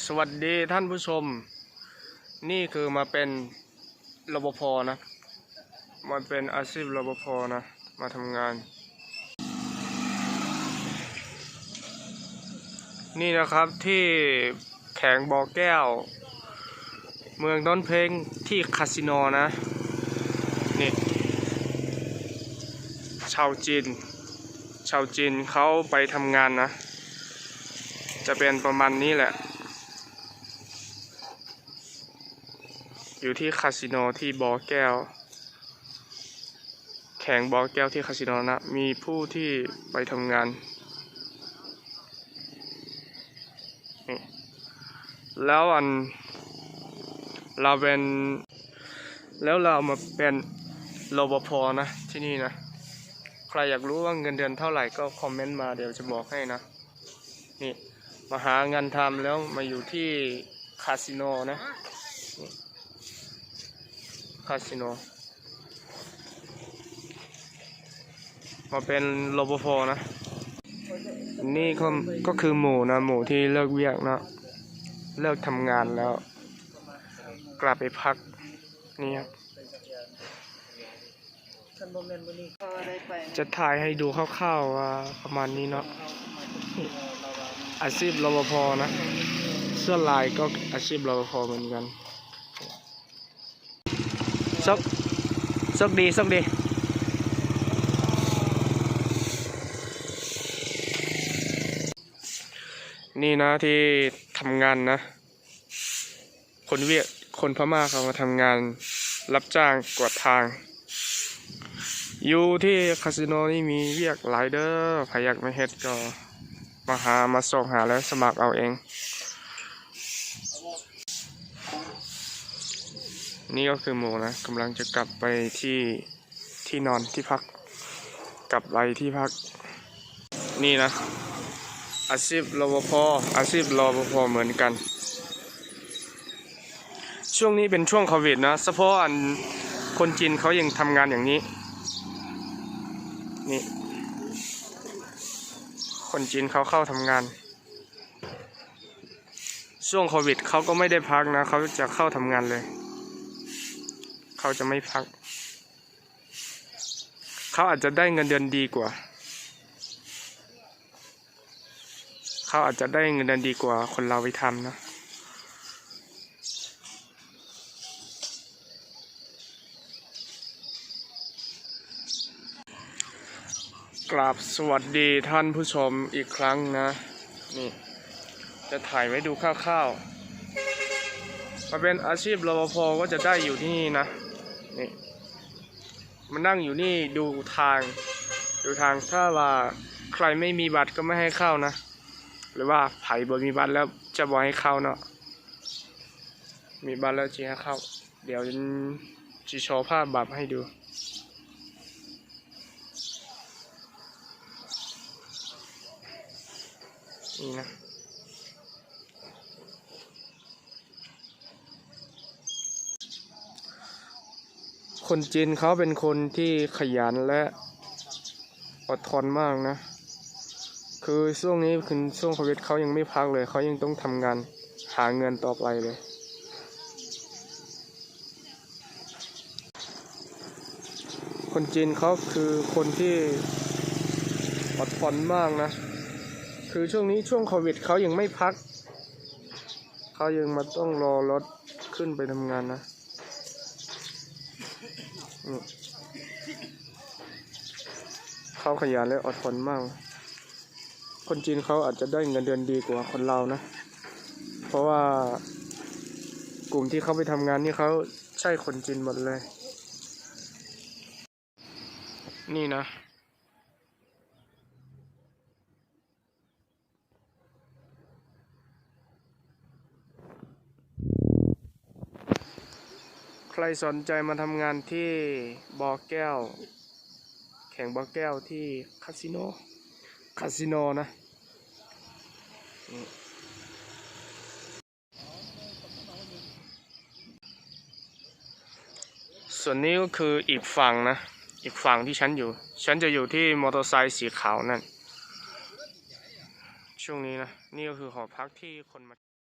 สวัสดีท่านผู้ชมนี่คือมาเป็นรปภนะมาเป็นอาชีพรปภนะมาทำงานนี่นะครับที่แข่งบ่อแก้วเมืองดอนเพลงที่คาสิโนนะนี่ชาวจีนเขาไปทำงานนะจะเป็นประมาณนี้แหละอยู่ที่คาสิโนที่บ่อแก้วแข่งบ่อแก้วที่คาสิโนนะมีผู้ที่ไปทำงานแล้วเราเป็นแล้วเรามาเป็นรปภนะที่นี่นะใครอยากรู้ว่าเงินเดือนเท่าไหร่ก็คอมเมนต์มาเดี๋ยวจะบอกให้นะนี่มาหางานทำแล้วมาอยู่ที่คาสิโนนะคาสิโนมาเป็นรปภนะนี่ก็คือหมู่นะหมู่ที่เลิกเวียกนะเลิกทำงานแล้วกลับไปพักนี่ครับจะถ่ายให้ดูคร่าวๆว่าประมาณนี้เนาะอาชีพรปภนะเสื้อลายก็อาชีพรปภเหมือนกันโชคดีนี่นะที่ทำงานนะคนพม่าเขามาทำงานรับจ้างกวาดทางอยู่ที่คาสิโนนี่มีเวียกหลายเด้อใครอยากมาเฮ็ดก็มาส่งหาแล้วสมัครเอาเองนี่ก็คือหมูนะกำลังจะกลับไปที่นอนที่พักกลับไปที่พักนี่นะอาชีพรปภเหมือนกันช่วงนี้เป็นช่วงโควิดนะเฉพาะคนจีนเขายังทำงานอย่างนี้นี่คนจีนเขาเข้าทำงานช่วงโควิดเขาก็ไม่ได้พักนะเขาจะเข้าทำงานเลยเขาจะไม่พักเขาอาจจะได้เงินเดือนดีกว่าคนเราไปทำนะกราบสวัสดีท่านผู้ชมอีกครั้งนะนี่จะถ่ายไว้ดูคร่าวๆมาเป็นอาชีพรปภก็จะได้อยู่ที่นี่นะนี่มันนั่งอยู่นี่ดูทางถ้าว่าใครไม่มีบัตรก็ไม่ให้เข้านะหรือว่าไผ่บ่มีบัตรแล้วจะบอกให้เข้าเนาะมีบัตรแล้วจะให้เข้าเดี๋ยวจะโชว์ภาพบัตรให้ดูนี่นะคนจีนเขาเป็นคนที่ขยันและอดทนมากนะคือช่วงนี้คือช่วงโควิดเขายังไม่พักเลยเขายังต้องทำงานหาเงินต่อไปเลยคนจีนเขาคือคนที่อดทนมากนะคือช่วงนี้ช่วงโควิดเขายังไม่พักเขายังมาต้องรอรถขึ้นไปทำงานนะเขาขยันและอดทนมากคนจีนเขาอาจจะได้เงินเดือนดีกว่าคนเรานะเพราะว่ากลุ่มที่เขาไปทำงานนี่เขาใช่คนจีนหมดเลยนี่นะใครสนใจมาทำงานที่บ่อแก้วแข่งบ่อแก้วที่คาสิโนนะส่วนนี้ก็คืออีกฝั่งนะอีกฝั่งที่ฉันจะอยู่ที่มอเตอร์ไซค์สีขาวนั่นช่วงนี้นะนี่ก็คือหอพักที่คนมา